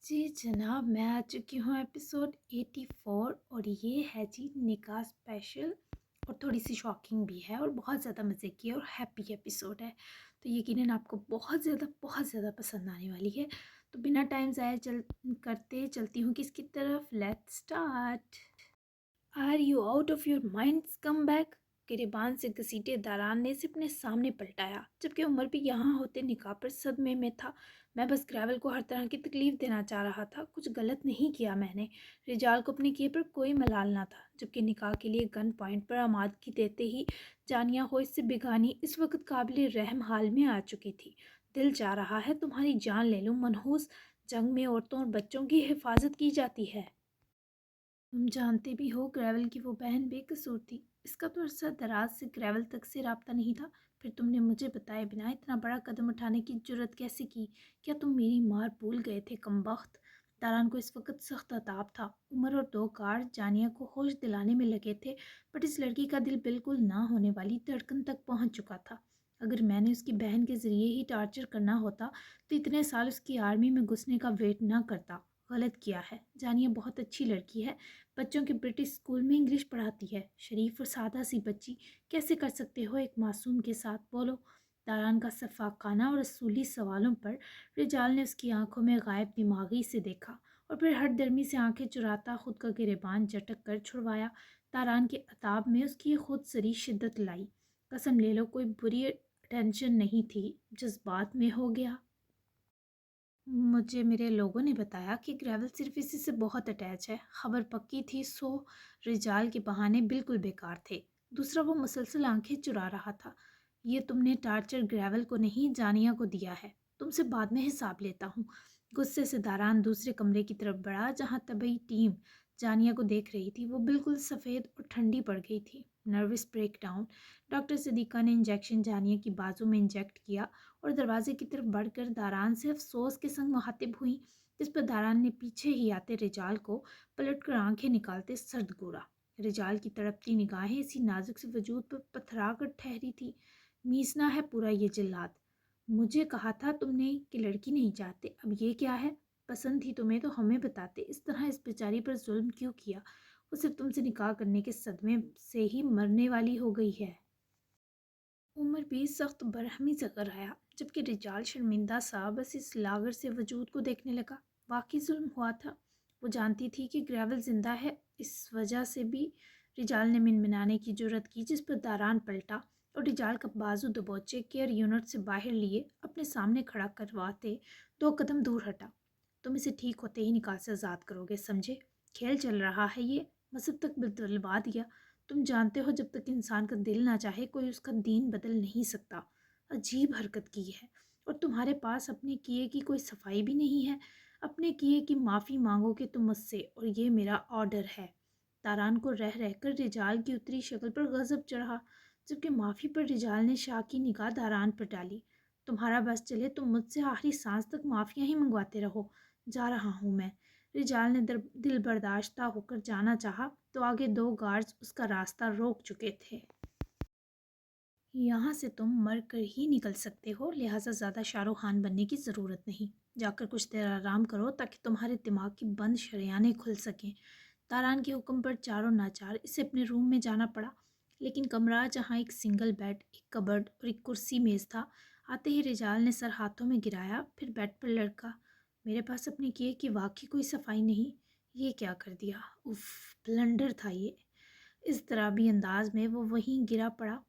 जी जनाब, मैं आ चुकी हूँ एपिसोड 84 और ये है जी निकाह स्पेशल। और थोड़ी सी शॉकिंग भी है और बहुत ज़्यादा मज़े की और हैप्पी एपिसोड है। तो यकीनन आपको बहुत ज़्यादा पसंद आने वाली है। तो बिना टाइम ज़ाया चलती हूँ किसकी तरफ। Let's start. Are you out of your minds, come back. गिरेबान से घसीटे दारान ने इसे अपने सामने पलटाया, जबकि उमर भी यहाँ होते निकाह पर सदमे में था। मैं बस ग्रेवल को हर तरह की तकलीफ देना चाह रहा था, कुछ गलत नहीं किया मैंने। रिजाल को अपने किए पर कोई मलाल ना था, जबकि निकाह के लिए गन पॉइंट पर आमादगी देते ही जानिया हो इससे बेगानी इस वक्त काबिल रहम हाल में आ चुकी थी। दिल चाह रहा है तुम्हारी जान ले लूं मनहूस। जंग में औरतों और बच्चों की हिफाजत की जाती है। तुम जानते भी हो ग्रेवल की वो बहन बेकसूर थी। इसका तो अरसा दराज से ग्रेवल तक से राब्ता नहीं था। फिर तुमने मुझे बताए बिना इतना बड़ा कदम उठाने की जुर्रत कैसे की? क्या तुम मेरी मार भूल गए थे कमबख्त? दारान को इस वक्त सख्त अताब था। उमर और दो गार्ड जानिया को होश दिलाने में लगे थे, बट इस लड़की का दिल बिल्कुल ना होने वाली धड़कन तक पहुंच चुका था। अगर मैंने उसकी बहन के ज़रिए ही टार्चर करना होता तो इतने साल उसकी आर्मी में घुसने का वेट ना करता। गलत किया है। जानिया बहुत अच्छी लड़की है, बच्चों के ब्रिटिश स्कूल में इंग्लिश पढ़ाती है। शरीफ और सादा सी बच्ची, कैसे कर सकते हो एक मासूम के साथ? बोलो। दारान का सफाकाना और असूली सवालों पर रिजाल ने उसकी आंखों में गायब दिमागी से देखा और फिर हर दरमी से आंखें चुराता खुद का गिरेबान झटक कर छुड़वाया। दारान के अताब में उसकी खुद सरी शिद्दत लाई। कसम ले लो कोई बुरी टेंशन नहीं थी, जज्बात में हो गया। मुझे मेरे लोगों ने बताया कि ग्रेवल सिर्फ इसी से बहुत अटैच है। खबर पक्की थी, सो रिजाल के बहाने बिल्कुल बेकार थे। दूसरा, वो मुसलसल आंखें चुरा रहा था। ये तुमने टार्चर ग्रेवल को नहीं जानिया को दिया है। तुमसे बाद में हिसाब लेता हूँ। गुस्से से दारान दूसरे कमरे की तरफ बढ़ा जहाँ तबई टीम जानिया को देख रही थी। वो बिल्कुल सफ़ेद और ठंडी पड़ गई थी। Nervous breakdown. डॉक्टर सदीक़ा ने इंजेक्शन जानिया की बाजू में इंजेक्ट किया और दरवाजे की तरफ बढ़कर दारान से अफसोस के संग मुखातिब हुई, जिस पर दारान ने पीछे ही आते रिजाल को पलटकर आंखें निकालते सर्द घूरा। रिजाल की तड़पती निगाहें इसी नाजुक से वजूद पर पथरा कर ठहरी थी। मीसना है पूरा ये जिल्लात। मुझे कहा था तुमने कि लड़की नहीं चाहते, अब ये क्या है? पसंद थी तुम्हें तो हमें बताते। इस तरह इस बेचारी पर जुल्म क्यों किया? वो सिर्फ तुमसे निकाह करने के सदमे से ही मरने वाली हो गई है। उमर भी सख्त बरहमी से कर आया, जबकि रिजाल शर्मिंदा सा बस इस लागर से वजूद को देखने लगा। वाकई जुल्म हुआ था। वो जानती थी कि ग्रेवल जिंदा है। इस वजह से भी रिजाल ने मिनमिनाने की जुर्रत की, जिस पर दारान पलटा और रिजाल का बाजू दबोचे केयर यूनिट से बाहर लिए अपने सामने खड़ा करवाते 2 कदम दूर हटा। तुम इसे ठीक होते ही निकाह से आज़ाद करोगे, समझे? खेल चल रहा है ये। मसद तक बदलवा दिया। तुम जानते हो जब तक इंसान का दिल ना चाहे कोई उसका दीन बदल नहीं सकता। अजीब हरकत की है। और तुम्हारे पास अपने किए की कोई सफाई भी नहीं है। अपने किए की माफ़ी मांगोगे तुम मुझसे, और ये मेरा ऑर्डर है। तारान को रह रहकर रिजाल की उतरी शक्ल पर गज़ब चढ़ा, जबकि माफ़ी पर रिजाल ने शाह की निगाह दारान पर डाली। तुम्हारा बस चले तुम मुझसे आखिरी सांस तक माफ़ियाँ ही मंगवाते रहो। जा रहा हूँ मैं। रिजाल ने दिल बर्दाश्ता होकर जाना चाहा तो आगे 2 गार्ड्स उसका रास्ता रोक चुके थे। यहाँ से तुम मर कर ही निकल सकते हो, लिहाजा ज़्यादा शाहरुख खान बनने की ज़रूरत नहीं। जाकर कुछ देर आराम करो ताकि तुम्हारे दिमाग की बंद शरेयानें खुल सकें। तारान के हुक्म पर चारों नाचार इसे अपने रूम में जाना पड़ा, लेकिन कमरा जहाँ एक सिंगल बेड, एक कबर्ड और एक कुर्सी मेज़ था, आते ही रिजाल ने सर हाथों में गिराया, फिर बेड पर लड़का। मेरे पास अपने किए कि वाकई कोई सफाई नहीं। ये क्या कर दिया? उफ, ब्लंडर था ये। इस तरह भी अंदाज में वो वहीं गिर पड़ा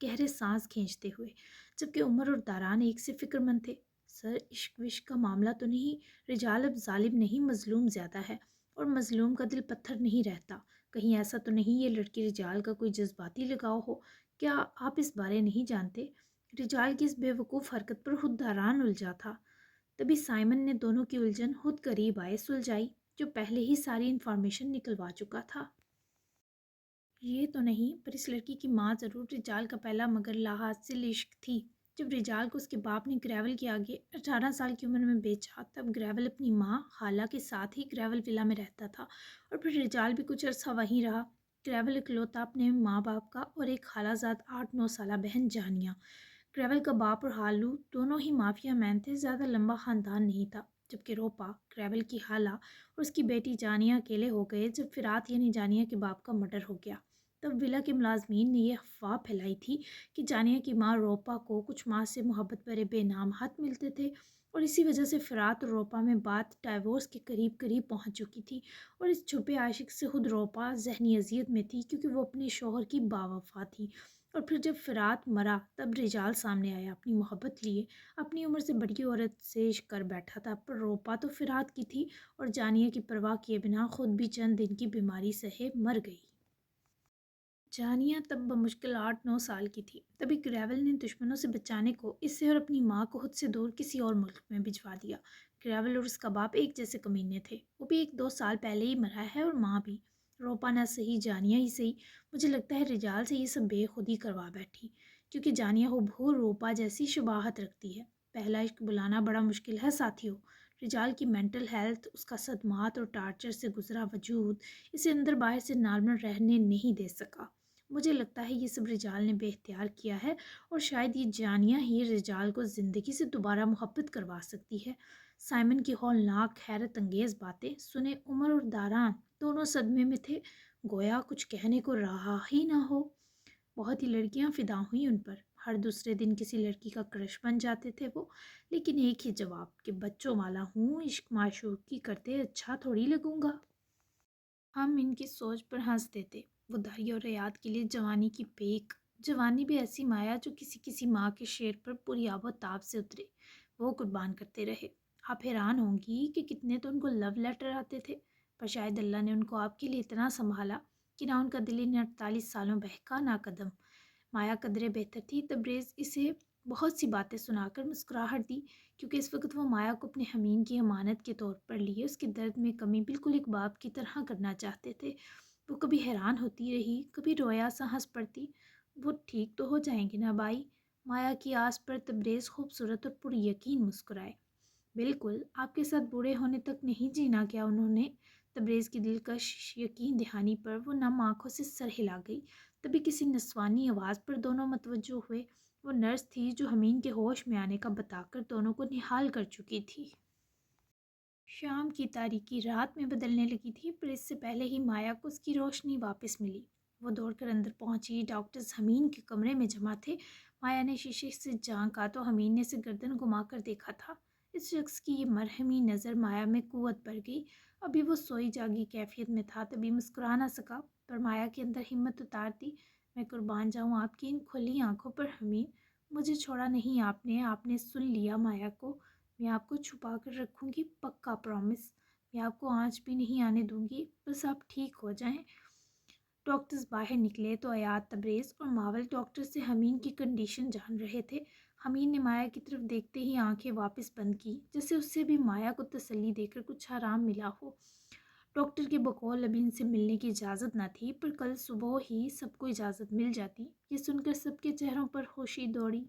गहरे सांस खींचते हुए, जबकि उमर और दारान एक से फिक्रमंद थे। सर, इश्क विश्क का मामला तो नहीं? रिजाल अब जालिम नहीं, मजलूम ज़्यादा है, और मजलूम का दिल पत्थर नहीं रहता। कहीं ऐसा तो नहीं ये लड़की रिजाल का कोई जज्बाती लगाव हो? क्या आप इस बारे नहीं जानते? रिजाल की इस बेवकूफ़ हरकत पर खुद दारान उलझा था। तभी साइमन ने दोनों की उलझन खुद करीब आए सुलझाई, जो पहले ही सारी इन्फॉर्मेशन निकलवा चुका था। ये तो नहीं, पर इस लड़की की माँ ज़रूर रिजाल का पहला मगर लाहासिल इश्क थी। जब रिजाल को उसके बाप ने ग्रेवल के आगे 18 साल की उम्र में बेचा, तब ग्रेवल अपनी माँ खाला के साथ ही ग्रेवल विला में रहता था, और फिर रिजाल भी कुछ अर्सा वहीं रहा। ग्रेवल इकलौता अपने माँ बाप का, और एक खालाजाद 8-9 साल बहन जानिया। ग्रेवल का बाप और हालू दोनों ही माफिया मैन थे, ज़्यादा लंबा ख़ानदान नहीं था। जबकि रोपा, ग्रेवल की हाला और उसकी बेटी जानिया अकेले हो गए जब फिरात यानी जानिया के बाप का मर्डर हो गया। तब विला के मुलाजमीन ने यह अफवाह फैलाई थी कि जानिया की माँ रोपा को कुछ माह से मोहब्बत भरे बेनाम हाथ मिलते थे और इसी वजह से फिरात और रोपा में बात डाइवोर्स के करीब करीब पहुंच चुकी थी। और इस छुपे आशिक से खुद रोपा जहनी अजियत में थी क्योंकि वो अपने शोहर की बावफा थी। और फिर जब फिरात मरा तब रिजाल सामने आया अपनी मोहब्बत लिए, अपनी उम्र से बड़ी औरत से इश्क कर बैठा था। पर रोपा तो फिरात की थी और जानिया की परवाह किए बिना खुद भी चंद दिन की बीमारी सहे मर गई। जानिया तब बमुश्किल 8-9 साल की थी। तभी ग्रेवल ने दुश्मनों से बचाने को इससे और अपनी माँ को खुद से दूर किसी और मुल्क में भिजवा दिया। ग्रेवल और उसका बाप एक जैसे कमीने थे, वो भी 1-2 साल पहले ही मरा है और माँ भी। रोपा ना सही, जानिया ही सही, मुझे लगता है रिजाल से ये सब बेखुदी करवा बैठी, क्योंकि जानिया हुबहू रोपा जैसी शुबाहत रखती है। पहला इश्क बुलाना बड़ा मुश्किल है साथियों। रिजाल की मेंटल हेल्थ, उसका सदमात और टार्चर से गुजरा वजूद इसे अंदर बाहर से नॉर्मल रहने नहीं दे सका। मुझे लगता है ये सब रिजाल ने बेख्तियार किया है और शायद ये जानिया ही रिजाल को ज़िंदगी से दोबारा मोहब्बत करवा सकती है। साइमन की हौलनाक हैरत अंगेज़ बातें सुने उमर और दारान दोनों सदमे में थे, गोया कुछ कहने को रहा ही ना हो। बहुत ही लड़कियां फिदा हुई उन पर, हर दूसरे दिन किसी लड़की का क्रश बन जाते थे वो। लेकिन एक ही जवाब कि बच्चों वाला हूँ, इश्क माशूकी करते अच्छा थोड़ी लगूंगा। हम इनकी सोच पर हंस देते। वो दरिया और हयात के लिए जवानी की पेक, जवानी भी ऐसी माया जो किसी किसी माँ के शेर पर पूरी आबो ताब से उतरे, वो कुर्बान करते रहे। आप हैरान होंगी कि कितने तो उनको लव लेटर आते थे, पर शायद अल्लाह ने उनको आपके लिए इतना संभाला कि ना उनका दिल इन 48 सालों बहका ना कदम। माया कदरे बेहतर थी, तबरेज़ इसे बहुत सी बातें सुनाकर मुस्कुराहट दी, क्योंकि इस वक्त वो माया को अपने हमीन की अमानत के तौर पर लिए उसके दर्द में कमी बिल्कुल एक बाप की तरह करना चाहते थे। वो कभी हैरान होती रही, कभी रोया सा हंस पड़ती। वो ठीक तो हो जाएंगे ना बाई? माया की आस पर तबरेज़ खूबसूरत और पुर यकीन मुस्कुराए। बिल्कुल, आपके साथ बूढ़े होने तक नहीं जीना क्या उन्होंने? तबरेज़ की दिलकश यकीन दहानी पर वो नम आंखों से सर हिला गई। तभी किसी नस्वानी आवाज़ पर दोनों मतवज्जो हुए। वो नर्स थी जो हमीन के होश में आने का बताकर दोनों को निहाल कर चुकी थी। शाम की तारीकी रात में बदलने लगी थी, पर इससे पहले ही माया को उसकी रोशनी वापस मिली। वो दौड़कर अंदर पहुंची। डॉक्टर्स हमीन के कमरे में जमा थे। माया ने शीशे से झांका तो हमीन ने से गर्दन घुमाकर देखा था। इस शख्स की ये मरहमी नज़र माया में कुव्वत भर गई। अभी वो सोई जागी कैफियत में था, तभी मुस्कुरा ना सका, पर माया के अंदर हिम्मत उतार दी। मैं कुर्बान जाऊँ आपकी इन खुली आंखों पर हमीन, मुझे छोड़ा नहीं आपने, आपने सुन लिया माया को। मैं आपको छुपा कर रखूँगी, पक्का प्रॉमिस। मैं आपको आँच भी नहीं आने दूँगी, बस आप ठीक हो जाएं। डॉक्टर्स बाहर निकले तो अयात, तबरेज़ और मावल डॉक्टर से हमीन की कंडीशन जान रहे थे। हमीन ने माया की तरफ देखते ही आंखें वापस बंद की, जैसे उससे भी माया को तसल्ली देकर कुछ आराम मिला हो। डॉक्टर के बकौल अभी इनसे मिलने की इजाज़त ना थी, पर कल सुबह ही सबको इजाज़त मिल जाती। ये सुनकर सबके चेहरों पर खुशी दौड़ी।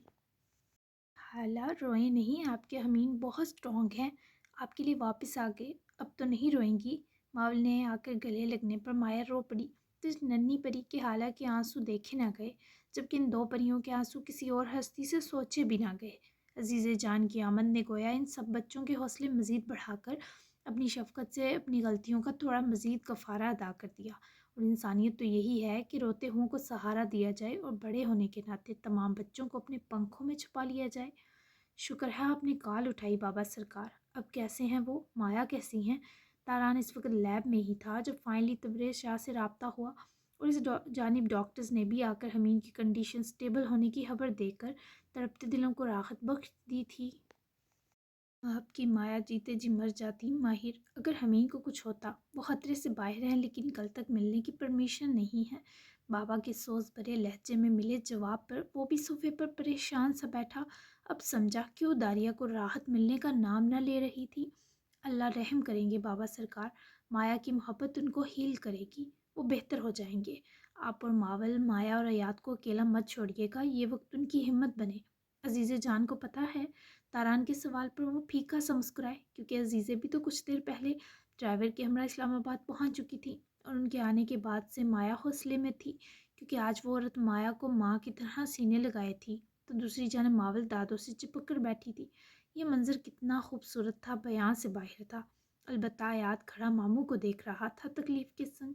हाला, रोए नहीं, आपके हमीन बहुत स्ट्रॉन्ग हैं, आपके लिए वापस आ गए, अब तो नहीं रोएंगी। मावल ने आकर गले लगने पर माया रो पड़ी, तो इस नन्ही परी के हाला के आंसू देखे ना गए, जबकि इन दो परियों के आंसू किसी और हस्ती से सोचे भी ना गए। अजीज़ जान की आमद ने गोया इन सब बच्चों के हौसले मज़ीद बढ़ाकर अपनी शफकत से अपनी गलतियों का थोड़ा मज़ीद कफ़ारा अदा कर दिया। और इंसानियत तो यही है कि रोते हुओं को सहारा दिया जाए और बड़े होने के नाते तमाम बच्चों को अपने पंखों में छुपा लिया जाए। शुक्र है आपने कॉल उठाई बाबा सरकार। अब कैसे हैं वो? माया कैसी हैं? तारान इस वक्त लैब में ही था जब फाइनली तबरेज़ शाह से रब्ता हुआ, और इस जानिब डॉक्टर्स ने भी आकर हमीन की कंडीशन स्टेबल होने की खबर देकर तड़पते दिलों को राहत बख्श दी थी। आपकी माया जीते जी मर जाती माहिर, अगर हमीन को कुछ होता। वो खतरे से बाहर हैं, लेकिन कल तक मिलने की परमिशन नहीं है। बाबा के सोच भरे लहजे में मिले जवाब पर वो भी सोफे पर परेशान सा बैठा। अब समझा क्यों दारिया को राहत मिलने का नाम न ले रही थी। अल्लाह रहम करेंगे बाबा सरकार, माया की मोहब्बत उनको हील करेगी, वो बेहतर हो जाएंगे। आप और मावल, माया और अयात को अकेला मत छोड़िएगा, ये वक्त उनकी हिम्मत बने। अजीज़े जान को पता है? तारान के सवाल पर वो फीका सा मुस्कुराए, क्योंकि अजीज़े भी तो कुछ देर पहले ड्राइवर के हमरा इस्लामाबाद पहुंच चुकी थी, और उनके आने के बाद से माया हौसले में थी, क्योंकि आज वो औरत माया को माँ की तरह सीने लगाए थी, तो दूसरी जाने मावल दादों से चिपक कर बैठी थी। یہ منظر کتنا خوبصورت تھا، بیان سے باہر تھا۔ البتہ یاد کھڑا ماموں کو دیکھ رہا تھا تکلیف کے سنگ۔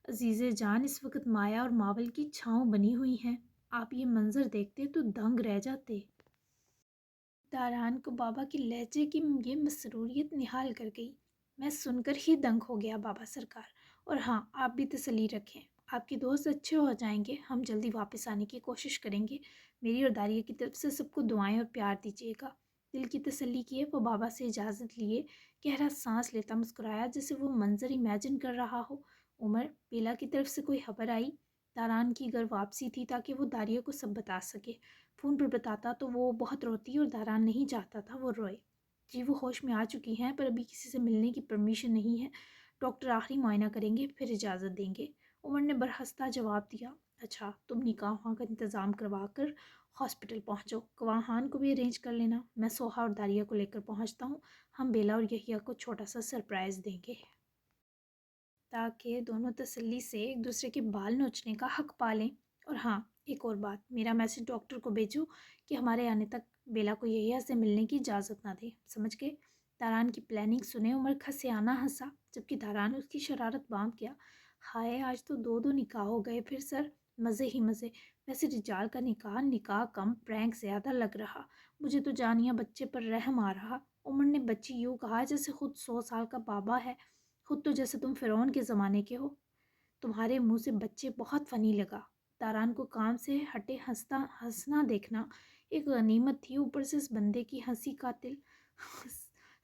عزیز جان اس وقت مایا اور ماول کی چھاؤں بنی ہوئی ہیں، آپ یہ منظر دیکھتے تو دنگ رہ جاتے۔ داران کو بابا کی لہجے کی یہ مسروریت نہال کر گئی۔ میں سن کر ہی دنگ ہو گیا بابا سرکار، اور ہاں آپ بھی تسلی رکھیں، آپ کے دوست اچھے ہو جائیں گے، ہم جلدی واپس آنے کی کوشش کریں گے۔ میری اور داریہ کی طرف سے سب کو دعائیں اور پیار دیجیے گا۔ دل کی تسلی کیے وہ بابا سے اجازت لیے، گہرا سانس لیتا مسکرایا جیسے وہ منظر امیجن کر رہا ہو۔ عمر، بیلا کی طرف سے کوئی خبر آئی؟ داران کی گھر واپسی تھی تاکہ وہ داریہ کو سب بتا سکے۔ فون پر بتاتا تو وہ بہت روتی اور داران نہیں چاہتا تھا وہ روئے۔ جی وہ ہوش میں آ چکی ہیں، پر ابھی کسی سے ملنے کی پرمیشن نہیں ہے، ڈاکٹر آخری معائنہ کریں گے پھر اجازت دیں گے۔ عمر نے برہستہ جواب دیا، اچھا تم نکاح وہاں کا انتظام کروا کر ہاسپٹل پہنچو، گواہان کو بھی ارینج کر لینا، میں سوہا اور داریہ کو لے کر پہنچتا ہوں، ہم بیلا اور یحییٰ کو چھوٹا سا سرپرائز دیں گے تاکہ دونوں تسلی سے ایک دوسرے کے بال نوچنے کا حق پالیں۔ اور ہاں ایک اور بات، میرا میسج ڈاکٹر کو بھیجو کہ ہمارے آنے تک بیلا کو یحییٰ سے ملنے کی اجازت نہ دے، سمجھ گئے؟ داران کی پلاننگ سنے عمر کھسیانہ ہنسا، جبکہ داران اس کی شرارت بانپ گیا۔ ہائے آج تو دو دو نکاح ہو گئے پھر سر، مزے ہی مزے۔ ویسے رجال کا نکاح کم پرینک زیادہ لگ رہا، مجھے تو جانیہ بچے پر رحم آ رہا۔ عمر نے بچی یوں کہا جیسے خود 100 سال کا بابا ہے، خود تو جیسے تم فرعون کے زمانے کے ہو۔ تمہارے منہ سے بچے بہت فنی لگا۔ داران کو کام سے ہٹے ہنسنا دیکھنا ایک غنیمت تھی، اوپر سے اس بندے کی ہنسی قاتل۔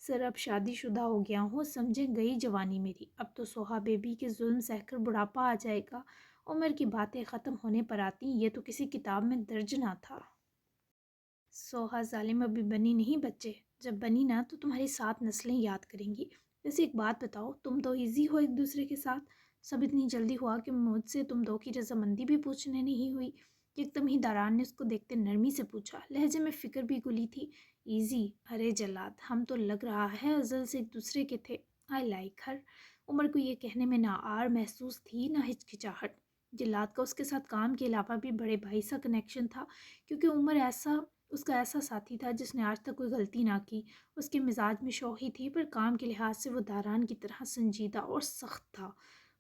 سر اب شادی شدہ ہو گیا ہوں، سمجھے گئی جوانی میری، اب تو سوہا بیبی کے ظلم سہ کر بڑھاپا آ جائے گا۔ عمر کی باتیں ختم ہونے پر آتی، یہ تو کسی کتاب میں درج نہ تھا۔ سوہا ظالم ابھی بنی نہیں بچے، جب بنی نا تو تمہاری 7 نسلیں یاد کریں گی۔ ویسے ایک بات بتاؤ، تم تو ایزی ہو ایک دوسرے کے ساتھ، سب اتنی جلدی ہوا کہ مجھ سے تم دو کی رضامندی بھی پوچھنے نہیں ہوئی۔ ایک دم ہی داران نے اس کو دیکھتے نرمی سے پوچھا، لہجے میں فکر بھی گلی تھی۔ ایزی؟ ارے جلاد، ہم تو لگ رہا ہے ازل سے ایک دوسرے کے تھے۔ آئی لائک ہر۔ عمر کو یہ کہنے میں نہ آر محسوس تھی نہ ہچکچاہٹ۔ جلاد کا اس کے ساتھ کام کے علاوہ بھی بڑے بھائی سا کنیکشن تھا، کیونکہ عمر اس کا ایسا ساتھی تھا جس نے آج تک کوئی غلطی نہ کی۔ اس کے مزاج میں شوخی تھی، پر کام کے لحاظ سے وہ داران کی طرح سنجیدہ اور سخت تھا۔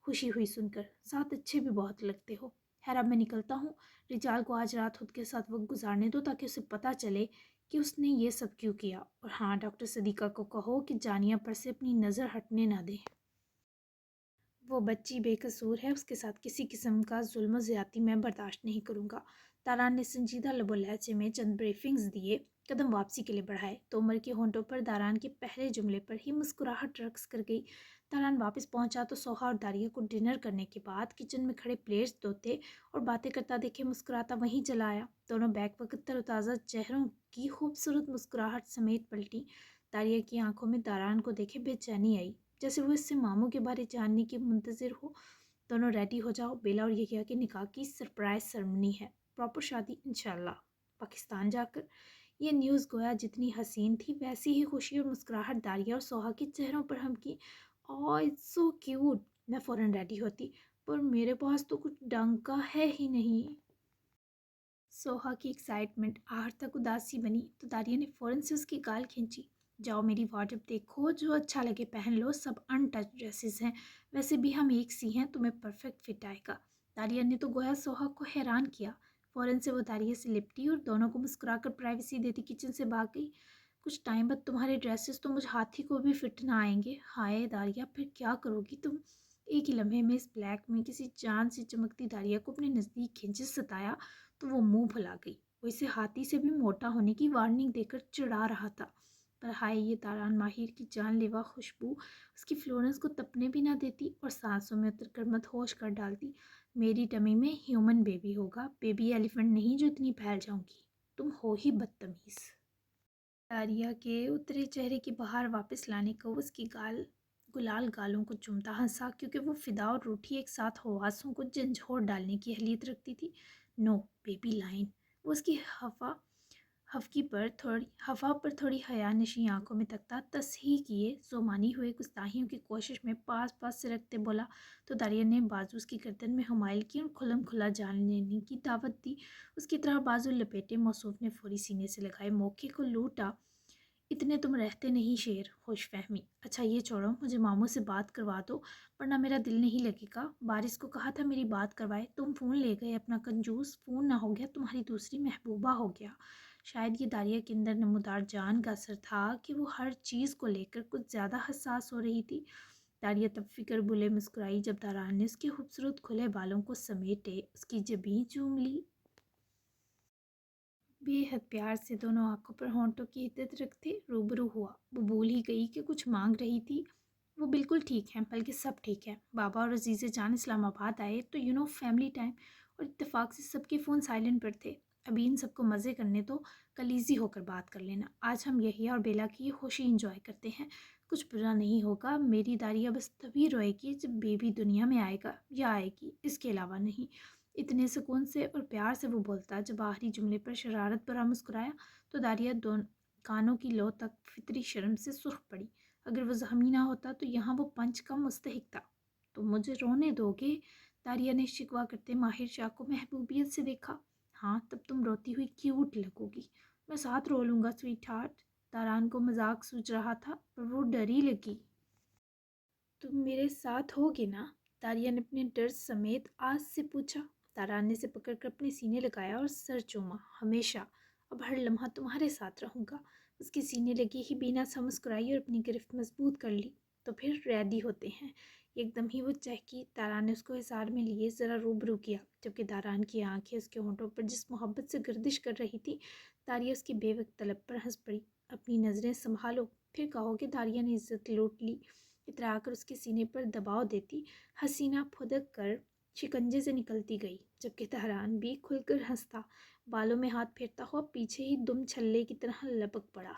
خوشی ہوئی سن کر، ساتھ اچھے بھی بہت لگتے ہو۔ خیر اب میں نکلتا ہوں، رجال کو آج رات خود کے ساتھ وقت گزارنے دو تاکہ اسے پتہ چلے کہ اس نے یہ سب کیوں کیا۔ اور ہاں ڈاکٹر صدیقہ کو کہو کہ جانیہ پر سے اپنی نظر ہٹنے نہ دے، وہ بچی بے قصور ہے، اس کے ساتھ کسی قسم کا ظلم و زیادتی میں برداشت نہیں کروں گا۔ داران نے سنجیدہ لب و لہجے میں چند بریفنگز دیے، قدم واپسی کے لیے بڑھائے تو عمر کے ہونٹوں پر داران کے پہلے جملے پر ہی مسکراہٹ رقص کر گئی۔ داران واپس پہنچا تو سوہا اور داریہ کو ڈنر کرنے کے بعد کچن میں کھڑے پلیٹس دھوتے اور باتیں کرتا دیکھے مسکراتا وہیں چلا آیا۔ دونوں بیک وقت تر و تازہ چہروں کی خوبصورت مسکراہٹ سمیت پلٹی۔ داریہ کی آنکھوں میں داران کو دیکھے بے چینی آئی، جیسے وہ اس سے ماموں کے بارے جاننے کی منتظر ہو۔ دونوں ریڈی ہو جاؤ، بیلا اور یحییٰ کے نکاح کی سرپرائز سرمنی ہے، پراپر شادی انشاءاللہ پاکستان جا کر۔ یہ نیوز گویا جتنی حسین تھی ویسی ہی خوشی اور مسکراہٹ داریہ اور سوہا کے چہروں پر ہم کی۔ اٹس سو کیوٹ، میں فوراً ریڈی ہوتی، پر میرے پاس تو کچھ ڈنگ کا ہے ہی نہیں۔ سوہا کی ایکسائٹمنٹ آخر تک اداسی بنی تو داریہ نے فوراً سے اس کی گال کھینچی، جاؤ میری وارڈروب دیکھو، جو اچھا لگے پہن لو، سب ان ٹچ ڈریسز ہیں، ویسے بھی ہم ایک سی ہیں، تمہیں پرفیکٹ فٹ آئے گا۔ داریہ نے تو گویا سوہا کو حیران کیا، فوراً سے وہ داریہ سے لپٹی اور دونوں کو مسکرا کر پرائیویسی دیتی کچن سے بھاگ گئی۔ کچھ ٹائم بعد تمہارے ڈریسز تو مجھ ہاتھی کو بھی فٹ نہ آئیں گے۔ ہائے داریہ پھر کیا کرو گی تم؟ ایک ہی لمحے میں اس بلیک میں کسی جان سی چمکتی داریہ کو اپنے نزدیک کھینچے ستایا تو وہ منہ بھلا گئی۔ وہ اسے ہاتھی سے بھی موٹا ہونے کی وارننگ دے کر چڑھا رہا تھا، پر ہائے یہ داران ماہر کی جان لیوا خوشبو اس کی فلورنس کو تپنے بھی نہ دیتی اور سانسوں میں اتر کر مت ہوش کر ڈالتی۔ میری ٹمی میں ہیومن بیبی ہوگا، بیبی ایلیفنٹ نہیں جو اتنی پھیل جاؤں گی، تم ہو ہی بدتمیز۔ داریہ کے اترے چہرے کی بہار واپس لانے کو اس کی گلال گالوں کو چومتا ہنسا، کیونکہ وہ فدا اور روٹھی ایک ساتھ حواسوں کو جھنجھوڑ ڈالنے کی اہلیت رکھتی تھی۔ نو بیبی لائن، وہ اس کی ہوا پر تھوڑی حیا نشیں آنکھوں میں تکتا تصحیح کیے زومانی ہوئے گستاخیوں کی کوشش میں پاس سے رکھتے بولا تو داریہ نے بازو اس کی گردن میں حمائل کی اور کھلم کھلا جان لینے کی دعوت دی۔ اس کی طرح بازو لپیٹے موصوف نے فوری سینے سے لگائے موقع کو لوٹا۔ اتنے تم رہتے نہیں شیر، خوش فہمی۔ اچھا یہ چھوڑو، مجھے ماموں سے بات کروا دو ورنہ میرا دل نہیں لگے گا۔ بارش کو کہا تھا میری بات کروائے، تم فون لے گئے اپنا کنجوس۔ فون نہ ہو گیا تمہاری دوسری محبوبہ ہو گیا۔ شاید یہ داریہ کے اندر نمودار جان کا اثر تھا کہ وہ ہر چیز کو لے کر کچھ زیادہ حساس ہو رہی تھی۔ داریہ تب فکر بھولے مسکرائی جب داران نے اس کے خوبصورت کھلے بالوں کو سمیٹے اس کی جبیں چوم لی۔ بے حد پیار سے دونوں آنکھوں پر ہونٹوں کی عدت رکھتے روبرو ہوا۔ وہ بھول ہی گئی کہ کچھ مانگ رہی تھی۔ وہ بالکل ٹھیک ہیں، بلکہ سب ٹھیک ہے۔ بابا اور عزیز جان اسلام آباد آئے تو فیملی ٹائم، اور اتفاق سے سب کے فون سائلنٹ پر تھے۔ ابھی ان سب کو مزے کرنے تو کل ایزی ہو کر بات کر لینا۔ آج ہم یحییٰ اور بیلا کی یہ خوشی انجوائے کرتے ہیں۔ کچھ برا نہیں ہوگا، میری داریہ بس تبھی روئے گی جب بیبی دنیا میں آئے گا یا آئے گی، اس کے علاوہ نہیں۔ اتنے سکون سے اور پیار سے وہ بولتا۔ جب آخری جملے پر شرارت بھرا مسکرایا تو داریہ دونوں کانوں کی لو تک فطری شرم سے سرخ پڑی۔ اگر وہ زخمی نہ ہوتا تو یہاں وہ پنچ کا مستحق تھا۔ تو مجھے رونے دو گے؟ داریہ نے شکوہ کرتے ماہر شاہ کو محبوبیت سے دیکھا۔ ہاں تب تم روتی ہوئی کیوٹ لگو گی۔ میں ساتھ رو لوں گا سویٹ ہارٹ۔ داران کو مذاق سوچ رہا تھا پر وہ ڈری لگی۔ تم میرے ساتھ ہوگے نا؟ داریہ نے اپنے ڈر سمیت آس سے پوچھا۔ داران نے اسے پکڑ کر اپنے سینے لگایا اور سر چوما۔ ہمیشہ، اب ہر لمحہ تمہارے ساتھ رہوں گا۔ اس کے سینے لگی ہی بینا سا مسکرائی اور اپنی گرفت مضبوط کر لی۔ تو پھر ریڈی ہوتے ہیں۔ ایک دم ہی وہ چہکی۔ داران نے اس کو حصار میں لیے ذرا روبرو کیا، جبکہ داران کی آنکھیں اس کے ہونٹوں پر جس محبت سے گردش کر رہی تھی، داریہ اس کی بے وقت طلب پر ہنس پڑی۔ اپنی نظریں سنبھالو، پھر کہو کہ داریہ نے عزت لوٹ لی۔ اترا کر اس کے سینے پر دباؤ دیتی حسینہ پھدک کر شکنجے سے نکلتی گئی، جبکہ داران بھی کھل کر ہنستا، بالوں میں ہاتھ پھیرتا ہوا پیچھے ہی دم چھلے کی طرح لپک پڑا۔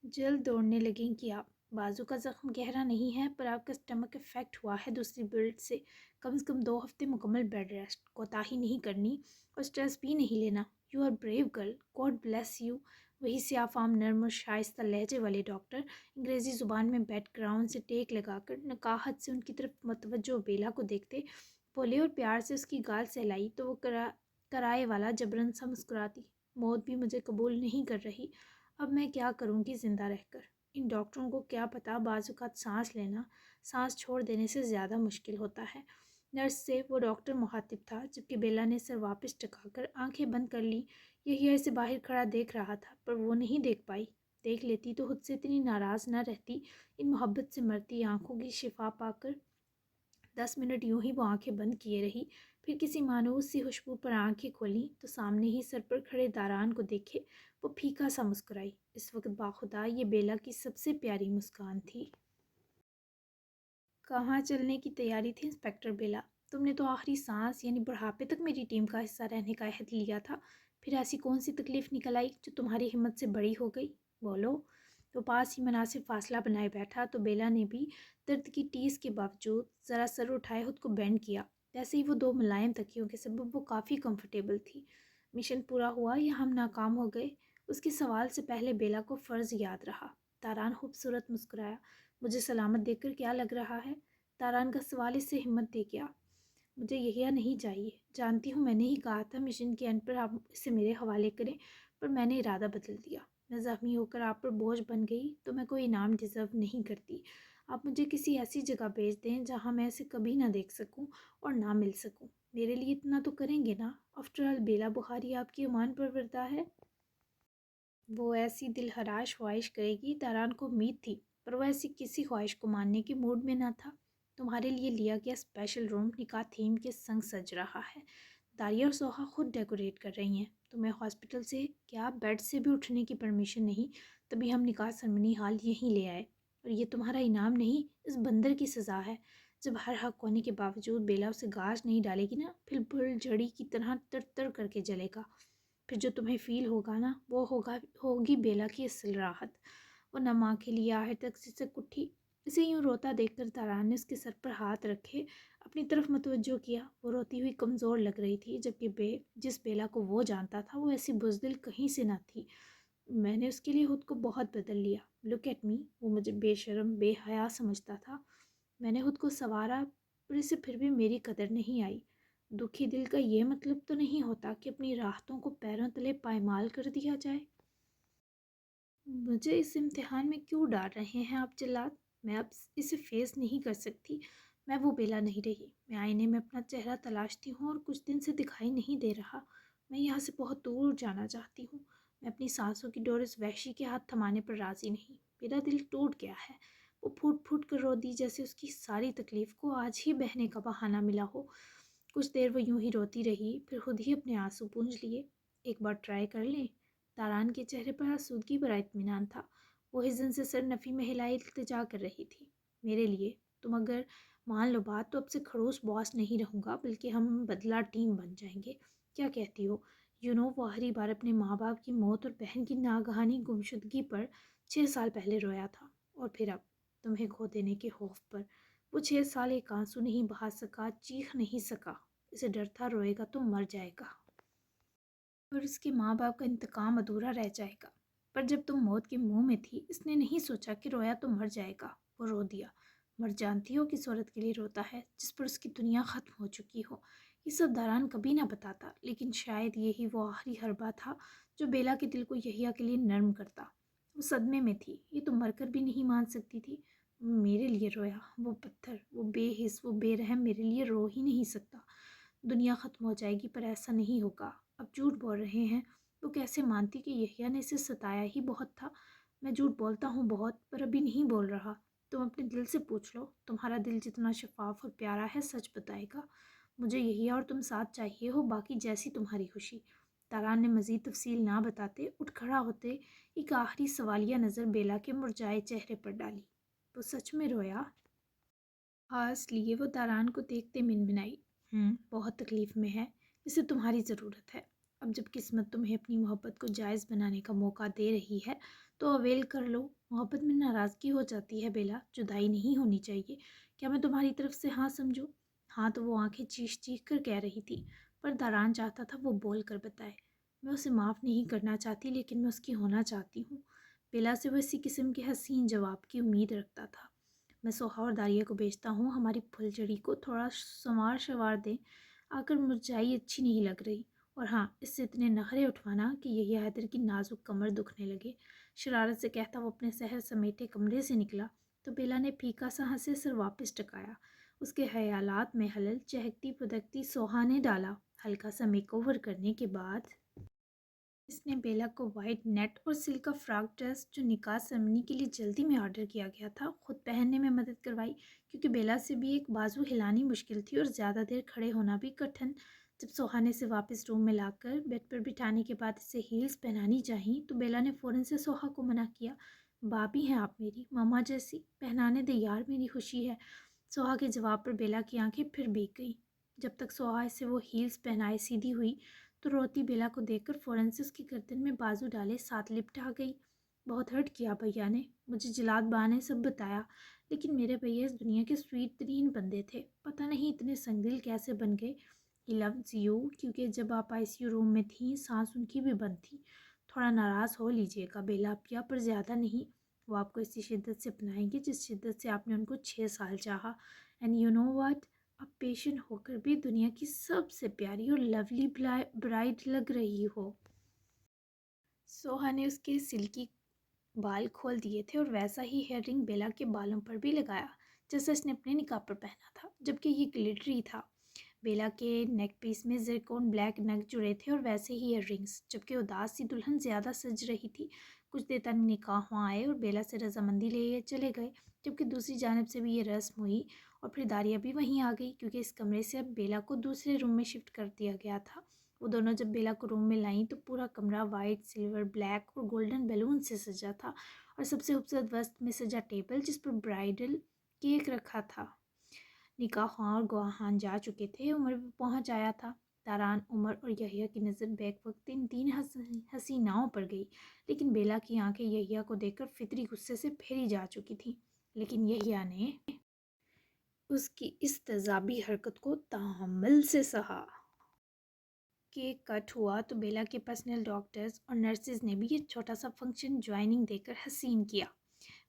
جلد دوڑنے لگیں کہ آپ، بازو کا زخم گہرا نہیں ہے پر آپ کا اسٹمک افیکٹ ہوا ہے دوسری بلڈ سے۔ کم از کم 2 ہفتے مکمل بیڈ ریسٹ، کوتاہی نہیں کرنی اور اسٹریس بھی نہیں لینا۔ You are brave girl, God bless you. وہی سیاہ فام نرم اور شائستہ لہجے والے ڈاکٹر انگریزی زبان میں بیک گراؤنڈ سے ٹیک لگا کر نکاحت سے ان کی طرف متوجہ بیلا کو دیکھتے بولے اور پیار سے اس کی گال سہلائی تو وہ کرائے والا جبرن سا مسکراتی۔ موت بھی مجھے قبول نہیں کر رہی، اب میں کیا کروں گی زندہ رہ کر؟ ان ڈاکٹروں کو کیا پتہ بعض اوقات سانس لینا سانس چھوڑ دینے سے زیادہ مشکل ہوتا ہے۔ نرس سے وہ ڈاکٹر مخاطب تھا، جبکہ بیلا نے سر واپس ٹکا کر آنکھیں بند کر لی۔ یحییٰ اسے باہر کھڑا دیکھ رہا تھا پر وہ نہیں دیکھ پائی۔ دیکھ لیتی تو خود سے اتنی ناراض نہ رہتی۔ ان محبت سے مرتی آنکھوں کی شفا پا کر 10 منٹ یوں ہی وہ آنکھیں بند کیے رہی، پھر کسی مانوس سی خوشبو پر آنکھیں کھولیں تو سامنے ہی سر پر کھڑے داران کو دیکھے وہ پھیکا سا مسکرائی۔ اس وقت باخدا یہ بیلا کی سب سے پیاری مسکان تھی۔ کہاں چلنے کی تیاری تھی انسپکٹر بیلا؟ تم نے تو آخری سانس یعنی بڑھاپے تک میری ٹیم کا حصہ رہنے کا عہد لیا تھا، پھر ایسی کون سی تکلیف نکل آئی جو تمہاری ہمت سے بڑی ہو گئی؟ بولو۔ وہ پاس ہی مناسب فاصلہ بنائے بیٹھا تو بیلا نے بھی درد کی ٹیس کے باوجود ذرا سر اٹھائے خود کو بینڈ کیا۔ ویسے ہی وہ 2 ملائم تکیوں کے سبب وہ کافی کمفرٹیبل تھی۔ مشن پورا ہوا یا ہم ناکام ہو گئے؟ اس کے سوال سے پہلے بیلا کو فرض یاد رہا۔ داران خوبصورت مسکرایا۔ مجھے سلامت دیکھ کر کیا لگ رہا ہے؟ داران کا سوال اس سے ہمت دے گیا۔ مجھے یحییٰ نہیں چاہیے، جانتی ہوں میں نے ہی کہا تھا مشن کے اینڈ پر آپ اسے میرے حوالے کریں، پر میں نے ارادہ بدل دیا۔ میں زخمی ہو کر آپ پر بوجھ بن گئی تو میں کوئی انعام ڈیزرو نہیں کرتی۔ آپ مجھے کسی ایسی جگہ بھیج دیں جہاں میں اسے کبھی نہ دیکھ سکوں اور نہ مل سکوں۔ میرے لیے اتنا تو کریں گے نا؟ آفٹر آل بیلا بخاری آپ کی امان پروردہ ہے۔ وہ ایسی دلخراش خواہش کرے گی داران کو امید تھی، پر وہ ایسی کسی خواہش کو ماننے کے موڈ میں نہ تھا۔ تمہارے لیے لیا گیا اسپیشل روم نکاح تھیم کے سنگ سج رہا ہے۔ داریہ اور سوہا خود ڈیکوریٹ کر رہی ہیں۔ تمہیں ہاسپٹل سے کیا بیڈ سے بھی اٹھنے کی پرمیشن نہیں، تبھی ہم نکاح سرمنی ہال یہیں لے آئے، اور یہ تمہارا انعام نہیں، اس بندر کی سزا ہے۔ جب ہر حق ہونے کے باوجود بیلا اسے گاج نہیں ڈالے گی نا، پھر بل جھڑی کی طرح تر تر کر کے جلے گا۔ پھر جو تمہیں فیل ہوگا نا، وہ ہوگی بیلا کی اصل راحت۔ وہ نم آنکھیں لیے آخر تک سسک اٹھی۔ اسے یوں روتا دیکھ کر داران نے اس کے سر پر ہاتھ رکھے اپنی طرف متوجہ کیا۔ وہ روتی ہوئی کمزور لگ رہی تھی، جبکہ جس بیلا کو وہ جانتا تھا وہ ایسی بزدل کہیں سے نہ تھی۔ میں نے اس کے لیے خود کو بہت بدل لیا۔ لک ایٹ می، وہ مجھے بے شرم بے حیا سمجھتا تھا۔ میں نے خود کو سنوارا پر اسے پھر بھی میری قدر نہیں آئی۔ دکھی دل کا یہ مطلب تو نہیں ہوتا کہ اپنی راحتوں کو پیروں تلے پائمال کر دیا جائے۔ मुझे इस इम्तिहान में क्यों डाल रहे हैं आप जल्लाद? मैं अब इसे फेस नहीं कर सकती। मैं वो बेला नहीं रही। मैं आईने में अपना चेहरा तलाशती हूँ और कुछ दिन से दिखाई नहीं दे रहा। मैं यहाँ से बहुत दूर जाना चाहती हूँ। मैं अपनी सांसों की डोर इस वहशी के हाथ थमाने पर राजी नहीं। मेरा दिल टूट गया है। वो फूट फूट कर रो दी जैसे उसकी सारी तकलीफ को आज ही बहने का बहाना मिला हो। कुछ देर वो यूं ही रोती रही, फिर खुद ही अपने आंसू पूंछ लिए। एक बार ट्राई कर लें। तारान के चेहरे पर आसूदगी भरा इत्मीनान था। वो हिज़न से सर नफ़ी में हिलाए इल्तिजा कर रही थी। मेरे लिए तुम अगर मान लो बात तो अब से खड़ूस बॉस नहीं रहूँगा, बल्कि हम बदला टीम बन जाएंगे। क्या कहती हो? वो आखिरी बार अपने माँ बाप की मौत और बहन की नागहानी गुमशुदगी पर 6 साल पहले रोया था, और फिर अब तुम्हें खो देने के खौफ पर। वो 6 साल एक आंसू नहीं बहा सका, चीख नहीं सका। इसे डर था रोएगा तो मर जाएगा और उसके माँ बाप का इंतकाम अधूरा रह जाएगा। पर जब तुम मौत के मुंह में थी, इसने नहीं सोचा कि रोया तो मर जाएगा। वो रो दिया। मर जानती हो किस औरत के लिए रोता है जिस पर उसकी दुनिया ख़त्म हो चुकी हो? ये सब दारान कभी ना बताता, लेकिन शायद यही वो आखिरी हरबा था जो बेला के दिल को यहिया के लिए नर्म करता। वो सदमे में थी। ये तो मरकर भी नहीं मान सकती थी। मेरे लिए रोया। वो पत्थर, वो बेहिस, वो बेरहम मेरे लिए रो ही नहीं सकता। दुनिया ख़त्म हो जाएगी, पर ऐसा नहीं होगा। अब झूठ बोल रहे हैं। वो कैसे मानती कि यहिया ने इसे सताया ही बहुत था। मैं झूठ बोलता हूँ बहुत, पर अभी नहीं बोल रहा। तुम अपने दिल से पूछ लो। तुम्हारा दिल जितना शफाफ और प्यारा है, सच बताएगा। मुझे यहिया और तुम साथ चाहिए हो, बाकी जैसी तुम्हारी खुशी। तारान ने मज़ीद तफसील ना बताते उठ खड़ा होते एक आखिरी सवालिया नज़र बेला के मुरझाए चेहरे पर डाली। वो सच में रोया? हाँ, इसलिए वो दारान को देखते मिनमिनाई। बहुत तकलीफ़ में है। इसे तुम्हारी ज़रूरत है। अब जब किस्मत तुम्हें अपनी मोहब्बत को जायज़ बनाने का मौका दे रही है, तो अवेल कर लो। मोहब्बत में नाराज़गी हो जाती है बेला, जुदाई नहीं होनी चाहिए। क्या मैं तुम्हारी तरफ से हाँ समझूँ? हाँ, तो वो आंखें चीख चीख कर कह रही थी, पर दारान चाहता था वो बोल कर बताए। मैं उसे माफ़ नहीं करना चाहती, लेकिन मैं उसकी होना चाहती हूँ। बेला से वो इसी किस्म के हसीन जवाब की उम्मीद रखता था। मैं सोहा और दारिया को भेजता हूँ, हमारी फुलझड़ी को थोड़ा संवार शवार दें। आकर मुरझाई अच्छी नहीं लग रही। और हाँ, इससे इतने नखरे उठवाना कि यही हैदर की नाजुक कमर दुखने लगे। शरारत से कहता वो अपने सहर समेटे कमरे से निकला, तो बेला ने फीका सा हंसे सर वापस टकाया। उसके ख्यालात में हलल चहकती पुदकती सोहा ने डाला। हल्का सा मेकओवर करने के बाद इसने बेला को वाइट नेट और सिल्क का फ्रॉक ड्रेस जो निकाह सेरेमनी के लिए जल्दी में ऑर्डर किया गया था, खुद पहनने में मदद करवाई, क्योंकि बेला से भी एक बाजू हिलानी मुश्किल थी और ज़्यादा देर खड़े होना भी कठिन। जब सोहाने से वापस रूम में लाकर बेड पर बिठाने के बाद इसे हील्स पहनानी चाहिए, तो बेला ने फ़ौरन से सोहा को मना किया। भाभी हैं आप मेरी, मामा जैसी, पहनाने दे यार, मेरी खुशी है। सोहा के जवाब पर बेला की आंखें फिर भीग गईं। जब तक सोहा इसे वो हील्स पहनाए सीधी हुई, तो रोती बेला को देखकर फ़ौरन से उसकी गर्दन में बाजू डाले साथ लिपट आ गई। बहुत हर्ट किया भैया ने, मुझे जिलात बा ने सब बताया, लेकिन मेरे भैया इस दुनिया के स्वीट तरीन बंदे थे। पता नहीं इतने संगदिल कैसे बन गए। ही लव्स यू, क्योंकि जब आप आईसीयू रूम में थी, सांस उनकी भी बंद थी। थोड़ा नाराज़ हो लीजिएगा बेला पिया, पर ज़्यादा नहीं। वो आपको इसी शिद्दत से अपनाएंगे जिस शिद्दत से आपने उनको 6 साल चाहा। एंड यू नो व्हाट, अब पेशेंट होकर भी दुनिया की सबसे प्यारी और लवली ब्राइड लग रही हो। सोहा ने उसके सिल्की बाल खोल दिए थे और वैसा ही हेयर रिंग बेला के बालों पर भी लगाया जैसा इसने अपने निकाह पर पहना था, जबकि ये ग्लिटरी था। बेला के नेक पीस में ज़िरकोन ब्लैक नग जुड़े थे और वैसे ही ईयर रिंग्स, जबकि उदास सी दुल्हन ज़्यादा सज रही थी। कुछ देर तक निकाह वहाँ आए और बेला से रजामंदी ले चले गए, जबकि दूसरी जानब से भी ये रस्म हुई। और फिर दारिया भी वहीं आ गई, क्योंकि इस कमरे से अब बेला को दूसरे रूम में शिफ्ट कर दिया गया था। वो दोनों जब बेला को रूम में लाईं तो पूरा कमरा वाइट, सिल्वर, ब्लैक और गोल्डन बैलून से सजा था, और सबसे खूबसूरत वस्त में सजा टेबल जिस पर ब्राइडल केक रखा था। निकाह ख्वां और गवाहान जा चुके थे, उमर भी पहुंच आया था। तारान, उमर और यहिया की नज़र बैक वक्त इन तीन हसीनाओं पर गई, लेकिन बेला की आंखें यहिया को देखकर फितरी गुस्से से फेरी जा चुकी थीं। लेकिन यहिया ने उसकी इस तेजाबी हरकत को तहम्मुल से सहा। केक कट हुआ तो बेला के पर्सनल डॉक्टर्स और नर्सेज ने भी ये छोटा सा फंक्शन ज्वाइनिंग देकर हसीन किया।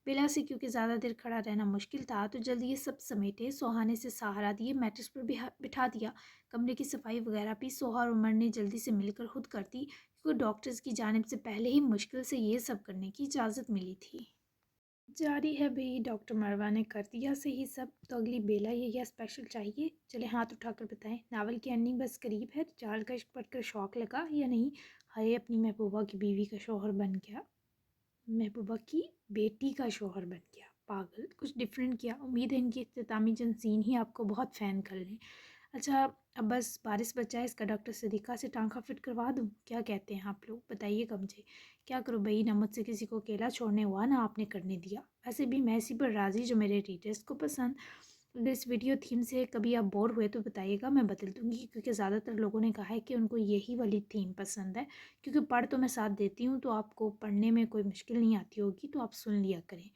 बेला से क्योंकि ज़्यादा देर खड़ा रहना मुश्किल था, तो जल्दी ये सब समेटे सोहाने से सहारा दिए मैट्रेस पर बिठा दिया। कमरे की सफाई वगैरह भी सोहा और उमर ने जल्दी से मिलकर खुद कर दी। کو ڈاکٹرز کی جانب سے پہلے ہی مشکل سے یہ سب کرنے کی اجازت ملی تھی۔ جاری ہے بھئی، ڈاکٹر مروہ نے کر دیا صحیح سب، تو اگلی بیلا یہ یا اسپیشل چاہیے؟ چلے ہاتھ اٹھا کر بتائیں، ناول کی اینڈنگ بس قریب ہے؟ چال کا عشق پڑھ کر شوق لگا یا نہیں؟ ہائے، اپنی محبوبہ کی بیوی کا شوہر بن گیا، محبوبہ کی بیٹی کا شوہر بن گیا، پاگل، کچھ ڈفرینٹ کیا۔ امید ہے ان کی اختتامی چند سین ہی آپ کو بہت فین کر لیں۔ اچھا، اب بس بارش بچا ہے، اس کا ڈاکٹر صدیقہ سے ٹانکا فٹ کروا دوں؟ کیا کہتے ہیں آپ لوگ؟ بتائیے گا مجھے۔ کیا کروں بھائی، نہ مجھ سے کسی کو اکیلا چھوڑنے ہوا، نہ آپ نے کرنے دیا۔ ویسے بھی میں اسی پر راضی جو میرے ریڈرز کو پسند۔ اگر اس ویڈیو تھیم سے کبھی آپ بور ہوئے تو بتائیے گا، میں بدل دوں گی، کیونکہ زیادہ تر لوگوں نے کہا ہے کہ ان کو یہی والی تھیم پسند ہے، کیونکہ پڑھ تو میں ساتھ دیتی ہوں، تو آپ کو پڑھنے میں کوئی مشکل نہیں آتی ہوگی، تو آپ سن لیا کریں۔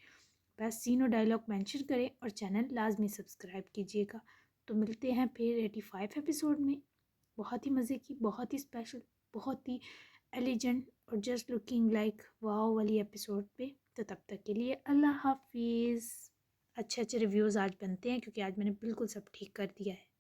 بس سین اور ڈائلاگ مینشن کریں اور چینل لازمی سبسکرائب کیجیے گا۔ تو ملتے ہیں پھر 85 ایپیسوڈ میں، بہت ہی مزے کی، بہت ہی اسپیشل، بہت ہی ایلیجنٹ اور جسٹ لکنگ لائک واو والی ایپیسوڈ پہ۔ تو تب تک کے لیے اللہ حافظ۔ اچھے اچھے ریویوز آج بنتے ہیں، کیونکہ آج میں نے بالکل سب ٹھیک کر دیا ہے۔